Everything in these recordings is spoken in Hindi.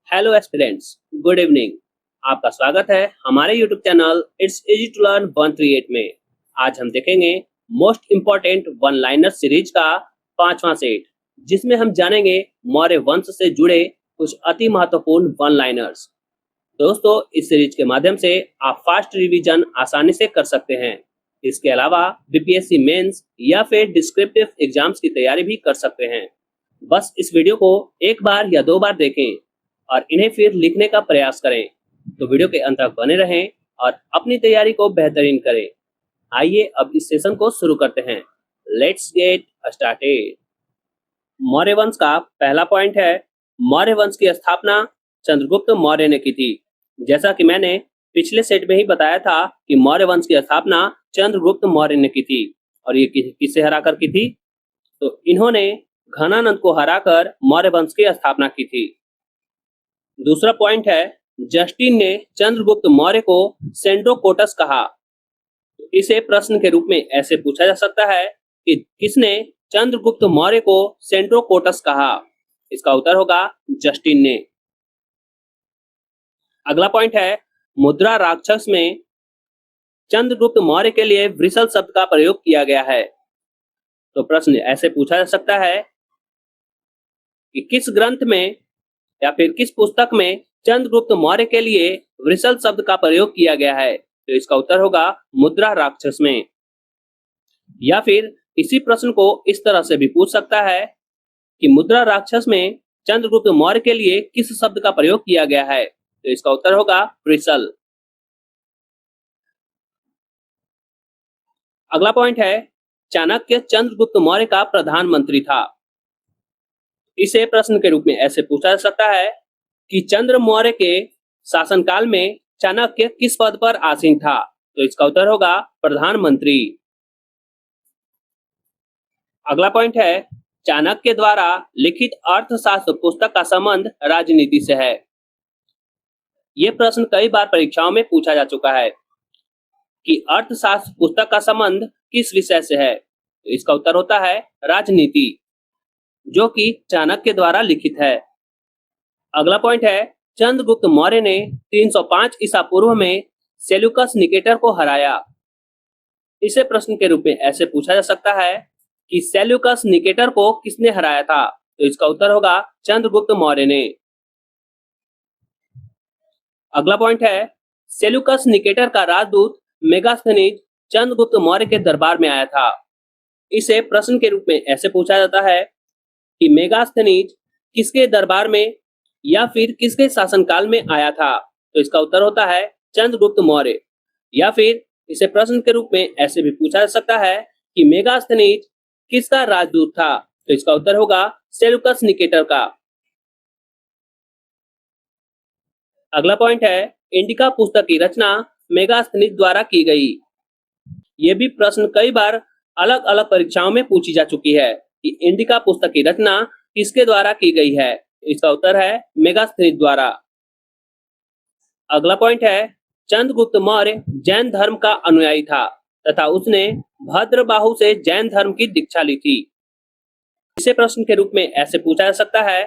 Hello aspirants, good evening. आपका स्वागत है हमारे YouTube channel it's easy to learn 138 में। आज हम देखेंगे most important one liner series का पांचवा सेट, जिसमें हम जानेंगे मौर्य वंश से जुड़े कुछ अति महत्वपूर्ण वन लाइनर्स। दोस्तों, इस सीरीज के माध्यम से आप फास्ट रिवीजन आसानी से कर सकते हैं। इसके अलावा बीपीएससी मेंस या फिर डिस्क्रिप्टिव एग्जाम्स की तैयारी भी कर सकते हैं। बस इस वीडियो को एक बार या दो बार देखें और इन्हें फिर लिखने का प्रयास करें। तो वीडियो के अंत तक बने रहें और अपनी तैयारी को बेहतरीन करें। आइए अब इस सेशन को शुरू करते हैं। Let's get started. मौर्य वंश का पहला पॉइंट है, मौर्य वंश की स्थापना चंद्रगुप्त मौर्य ने की थी। जैसा कि मैंने पिछले सेट में ही बताया था कि मौर्य वंश की स्थापना चंद्रगुप्त मौर्य ने की थी। और ये किससे हराकर की थी? तो इन्होंने घनानंद को हराकर मौर्य वंश की स्थापना की थी। दूसरा पॉइंट है, जस्टिन ने चंद्रगुप्त मौर्य को सेंड्रोकोटस कहा। इसे प्रश्न के रूप में ऐसे पूछा जा सकता है कि किसने चंद्रगुप्त मौर्य को सेंड्रोकोटस कहा? इसका उत्तर होगा जस्टिन ने। अगला पॉइंट है, मुद्रा राक्षस में चंद्रगुप्त मौर्य के लिए वृषल शब्द का प्रयोग किया गया है। तो प्रश्न ऐसे पूछा जा सकता है कि किस ग्रंथ में या फिर किस पुस्तक में चंद्रगुप्त मौर्य के लिए वृषल शब्द का प्रयोग किया गया है? तो इसका उत्तर होगा मुद्रा राक्षस में। या फिर इसी प्रश्न को इस तरह से भी पूछ सकता है कि मुद्रा राक्षस में चंद्रगुप्त मौर्य के लिए किस शब्द का प्रयोग किया गया है? तो इसका उत्तर होगा वृषल। अगला पॉइंट है, चाणक्य चंद्रगुप्त मौर्य का प्रधानमंत्री था। इसे प्रश्न के रूप में ऐसे पूछा जा सकता है कि चंद्र मौर्य के शासनकाल में चाणक्य किस पद पर आसीन था? तो इसका उत्तर होगा प्रधानमंत्री। अगला पॉइंट है, चाणक्य द्वारा लिखित अर्थशास्त्र पुस्तक का संबंध राजनीति से है। यह प्रश्न कई बार परीक्षाओं में पूछा जा चुका है कि अर्थशास्त्र पुस्तक का संबंध किस विषय से है? तो इसका उत्तर होता है राजनीति, जो कि चाणक्य द्वारा लिखित है। अगला पॉइंट है, चंद्रगुप्त मौर्य ने 305 ईसा पूर्व में सेल्यूकस निकेटर को हराया। इसे प्रश्न के रूप में ऐसे पूछा जा सकता है कि सेल्यूकस निकेटर को किसने हराया था? तो इसका उत्तर होगा चंद्रगुप्त मौर्य ने। अगला पॉइंट है, सेल्यूकस निकेटर का राजदूत मेगास्थनीज चंद्रगुप्त मौर्य के दरबार में आया था। इसे प्रश्न के रूप में ऐसे पूछा जाता है कि मेगास्थनीज किसके दरबार में या फिर किसके शासनकाल में आया था? तो इसका उत्तर होता है चंद्रगुप्त मौर्य। या फिर इसे प्रश्न के रूप में ऐसे भी पूछा जा सकता है कि मेगास्थनीज किसका राजदूत था? तो इसका उत्तर होगा सेल्यूकस निकेटर का। अगला पॉइंट है, इंडिका पुस्तक की रचना मेगास्थनीज द्वारा की गई। यह भी प्रश्न कई बार अलग अलग परीक्षाओं में पूछी जा चुकी है कि इंडिका पुस्तक की रचना किसके द्वारा की गई है? इसका उत्तर है मेगास्थनीज द्वारा। अगला पॉइंट है, चंद्रगुप्त मौर्य जैन धर्म का अनुयायी था तथा उसने भद्रबाहु से जैन धर्म की दीक्षा ली थी। इसे प्रश्न के रूप में ऐसे पूछा जा सकता है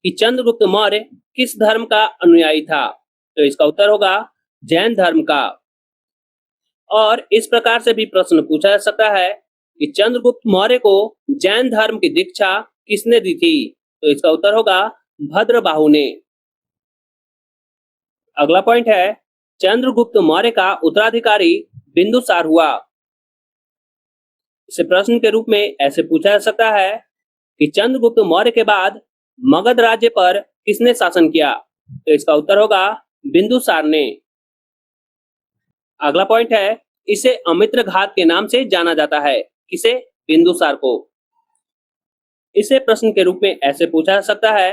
कि चंद्रगुप्त मौर्य किस धर्म का अनुयायी था? तो इसका उत्तर होगा जैन धर्म का। और इस प्रकार से भी प्रश्न पूछा जा सकता है कि चंद्रगुप्त मौर्य को जैन धर्म की दीक्षा किसने दी थी? तो इसका उत्तर होगा भद्रबाहु ने। अगला पॉइंट है, चंद्रगुप्त मौर्य का उत्तराधिकारी बिंदुसार हुआ। इसे प्रश्न के रूप में ऐसे पूछा जा सकता है कि चंद्रगुप्त मौर्य के बाद मगध राज्य पर किसने शासन किया? तो इसका उत्तर होगा बिंदुसार ने। अगला पॉइंट है, इसे अमित्र घात के नाम से जाना जाता है। किसे? बिंदुसार को। इसे प्रश्न के रूप में ऐसे पूछा जा सकता है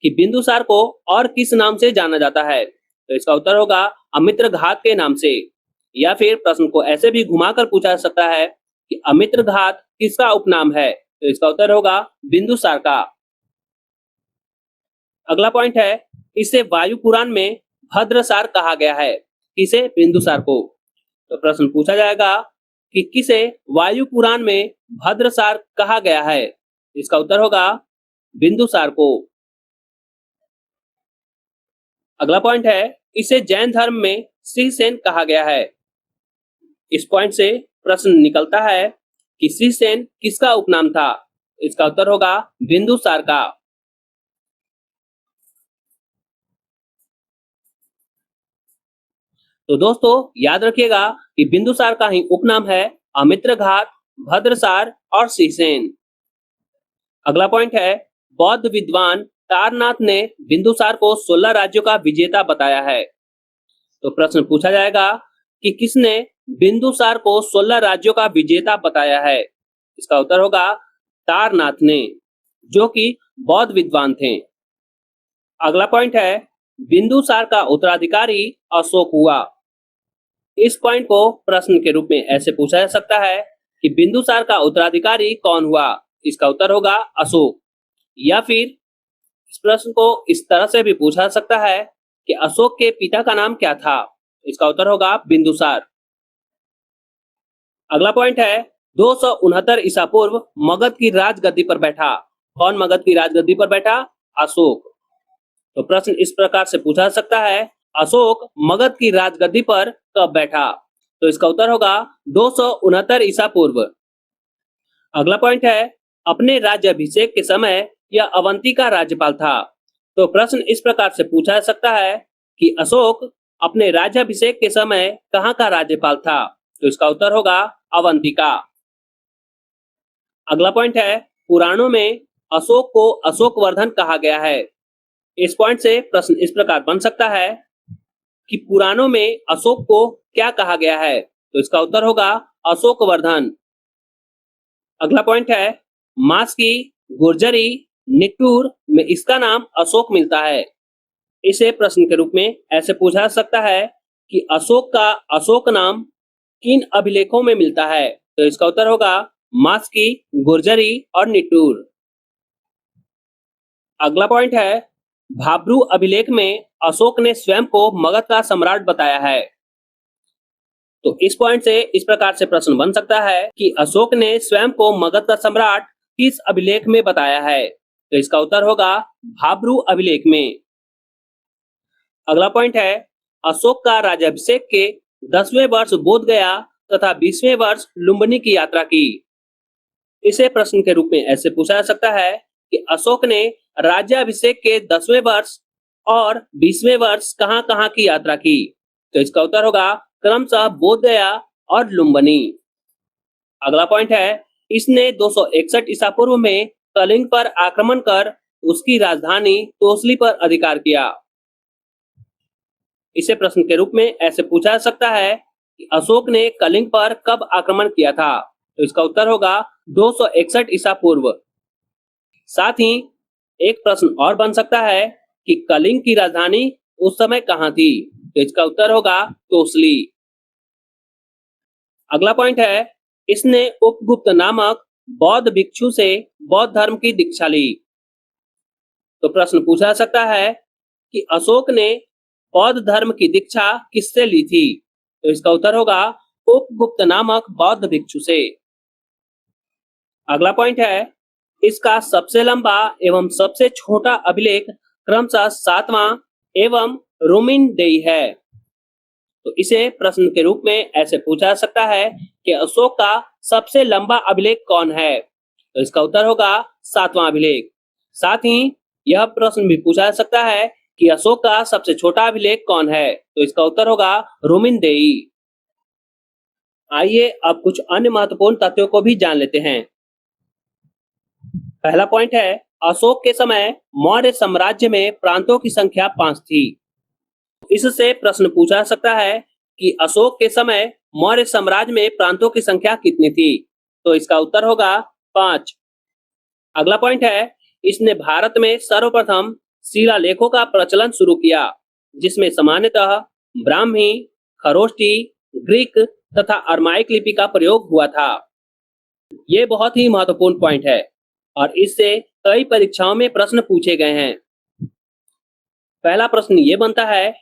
कि बिंदुसार को और किस नाम से जाना जाता है? तो इसका उत्तर होगा अमित्र घात के नाम से। या फिर प्रश्न को ऐसे भी घुमाकर पूछा जा सकता है कि अमित्र घात किसका उपनाम है? तो इसका उत्तर होगा बिंदुसार का। अगला पॉइंट है, इसे वायु पुराण में भद्रसार कहा गया है। किसे? बिंदुसार को। तो प्रश्न पूछा जाएगा कि किसे वायु पुराण में भद्रसार कहा गया है? इसका उत्तर होगा बिंदुसार को। अगला पॉइंट है, इसे जैन धर्म में श्रीसेन कहा गया है। इस पॉइंट से प्रश्न निकलता है कि श्रीसेन किसका उपनाम था। इसका उत्तर होगा बिंदुसार का। तो दोस्तों याद रखिएगा कि बिंदुसार का ही उपनाम है अमित्रघात, भद्रसार और श्रीसेन। अगला पॉइंट है, बौद्ध विद्वान तारनाथ ने बिंदुसार को 16 राज्यों का विजेता बताया है। तो प्रश्न पूछा जाएगा कि किसने बिंदुसार को 16 राज्यों का विजेता बताया है। इसका उत्तर होगा तारनाथ ने, जो कि बौद्ध विद्वान थे। अगला पॉइंट है, बिंदुसार का उत्तराधिकारी अशोक हुआ। इस पॉइंट को प्रश्न के रूप में ऐसे पूछा जा सकता है कि बिंदुसार का उत्तराधिकारी कौन हुआ। इसका उत्तर होगा अशोक। या फिर इस प्रश्न को इस तरह से भी पूछा जा सकता है कि अशोक के पिता का नाम क्या था। इसका उत्तर होगा बिंदुसार। अगला पॉइंट है, 269 ईसा पूर्व मगध की राजगद्दी पर बैठा। कौन मगध की राजगद्दी पर बैठा? अशोक। तो प्रश्न इस प्रकार से पूछा जा सकता है, अशोक मगध की राजगद्दी पर कब बैठा। तो इसका उत्तर होगा 269 ईसा पूर्व। अगला पॉइंट है, अपने राज्याभिषेक के समय यह अवंती का राज्यपाल था। तो प्रश्न इस प्रकार से पूछा जा सकता है कि अशोक अपने राज्याभिषेक के समय कहाँ का राज्यपाल था। तो इसका उत्तर होगा अवंतिका। अगला पॉइंट है, पुराणों में अशोक को अशोकवर्धन कहा गया है। इस पॉइंट से प्रश्न इस प्रकार बन सकता है कि पुराणों में अशोक को क्या कहा गया है। तो इसका उत्तर होगा अशोकवर्धन। अगला पॉइंट है, मास की गुर्जरी निट्टूर में इसका नाम अशोक मिलता है। इसे प्रश्न के रूप में ऐसे पूछा जा सकता है कि अशोक का अशोक नाम किन अभिलेखों में मिलता है। तो इसका उत्तर होगा मास की गुर्जरी और निट्टूर। अगला पॉइंट है, भाब्रू अभिलेख में अशोक ने स्वयं को मगध का सम्राट बताया है। तो इस पॉइंट से इस प्रकार से प्रश्न बन सकता है कि अशोक ने स्वयं को मगध का सम्राट किस अभिलेख में बताया है। तो इसका उत्तर होगा भाब्रू अभिलेख में। अगला पॉइंट है, अशोक का राज्याभिषेक के 10वें वर्ष बोध गया तथा 20वें वर्ष लुम्बिनी की यात्रा की। इसे प्रश्न के रूप में ऐसे पूछा जा सकता है कि अशोक ने राज्याभिषेक के 10वें वर्ष और 20वें वर्ष कहां कहां की यात्रा की। तो इसका उत्तर होगा क्रमशः बोध गया और लुम्बिनी। अगला पॉइंट है, इसने 261 ईसा पूर्व में कलिंग पर आक्रमण कर उसकी राजधानी तोसली पर अधिकार किया। इसे प्रश्न के रूप में ऐसे पूछा जा सकता है कि अशोक ने कलिंग पर कब आक्रमण किया था। तो इसका उत्तर होगा 261 ईसा पूर्व। साथ ही एक प्रश्न और बन सकता है कि कलिंग की राजधानी उस समय कहां थी। तो इसका उत्तर होगा तोसली। अगला पॉइंट है, इसने उपगुप्त नामक बौद्ध भिक्षु से बौद्ध धर्म की दीक्षा ली। तो प्रश्न पूछा जा सकता है कि अशोक ने बौद्ध धर्म की दीक्षा किससे ली थी। तो इसका उत्तर होगा उपगुप्त नामक बौद्ध भिक्षु से। अगला पॉइंट है, इसका सबसे लंबा एवं सबसे छोटा अभिलेख क्रमशः 7वां एवं रोमिनदेई है। तो इसे प्रश्न के रूप में ऐसे पूछा जा सकता है कि अशोक का सबसे लंबा अभिलेख कौन है। तो इसका उत्तर होगा 7वां अभिलेख। साथ ही यह प्रश्न भी पूछा जा सकता है कि अशोक का सबसे छोटा अभिलेख कौन है। तो इसका उत्तर होगा रोमिनदेई। आइए अब कुछ अन्य महत्वपूर्ण तथ्यों को भी जान लेते हैं। पहला पॉइंट है, अशोक के समय मौर्य साम्राज्य में प्रांतों की संख्या 5 थी। इससे प्रश्न पूछा जा सकता है कि अशोक के समय मौर्य साम्राज्य में प्रांतों की संख्या कितनी थी। तो इसका उत्तर होगा 5। अगला पॉइंट है, इसने भारत में सर्वप्रथम शिलालेखों का प्रचलन शुरू किया, जिसमें सामान्यतः ब्राह्मी, खरोष्टी, ग्रीक तथा अरमाइक लिपि का प्रयोग हुआ था। ये बहुत ही महत्वपूर्ण पॉइंट है और इससे कई परीक्षाओं में प्रश्न पूछे गए हैं। पहला प्रश्न ये बनता है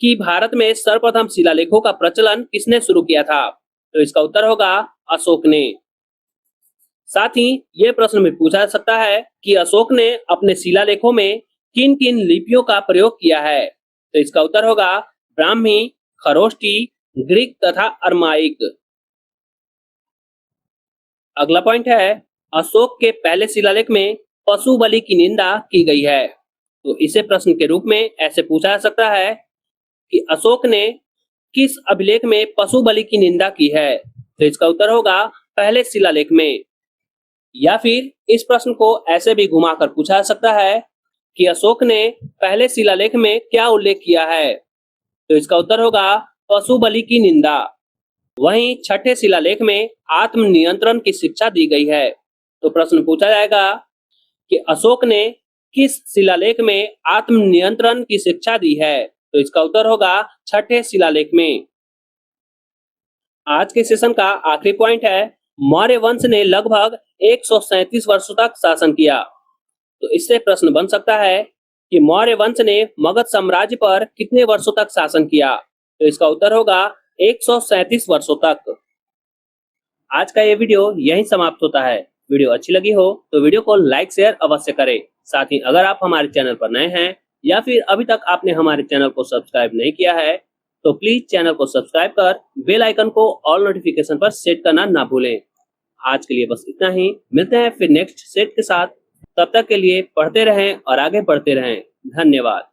कि भारत में सर्वप्रथम शिलालेखों का प्रचलन किसने शुरू किया था। तो इसका उत्तर होगा अशोक ने। साथ ही यह प्रश्न भी पूछा जा सकता है कि अशोक ने अपने शिलालेखों में किन किन लिपियों का प्रयोग किया है। तो इसका उत्तर होगा ब्राह्मी, खरोष्टी, ग्रीक तथा अरमाइक। अगला पॉइंट है, अशोक के पहले शिलालेख में पशु बलि की निंदा की गई है। तो इसे प्रश्न के रूप में ऐसे पूछा जा सकता है कि अशोक ने किस अभिलेख में पशु बलि की निंदा की है। तो इसका उत्तर होगा पहले शिलालेख में। या फिर इस प्रश्न को ऐसे भी घुमाकर पूछा जा सकता है कि अशोक ने पहले शिलालेख में क्या उल्लेख किया है। तो इसका उत्तर होगा पशु बलि की निंदा। वहीं छठे शिलालेख में आत्म नियंत्रण की शिक्षा दी गई है। तो प्रश्न पूछा जाएगा कि अशोक ने किस शिलालेख में आत्म नियंत्रण की शिक्षा दी है। तो इसका उत्तर होगा छठे शिलालेख में। आज के सेशन का आखिरी पॉइंट है, मौर्य वंश ने लगभग 137 वर्षों तक शासन किया। तो इससे प्रश्न बन सकता है कि मौर्य वंश ने मगध साम्राज्य पर कितने वर्षों तक शासन किया। तो इसका उत्तर होगा 137 वर्षों तक। आज का ये वीडियो यहीं समाप्त होता है। वीडियो अच्छी लगी हो तो वीडियो को लाइक शेयर अवश्य करें। साथ ही अगर आप हमारे चैनल पर नए हैं या फिर अभी तक आपने हमारे चैनल को सब्सक्राइब नहीं किया है तो प्लीज चैनल को सब्सक्राइब कर बेल आइकन को ऑल नोटिफिकेशन पर सेट करना ना भूलें। आज के लिए बस इतना ही, मिलते हैं फिर नेक्स्ट सेट के साथ। तब तक के लिए पढ़ते रहें और आगे बढ़ते रहें। धन्यवाद।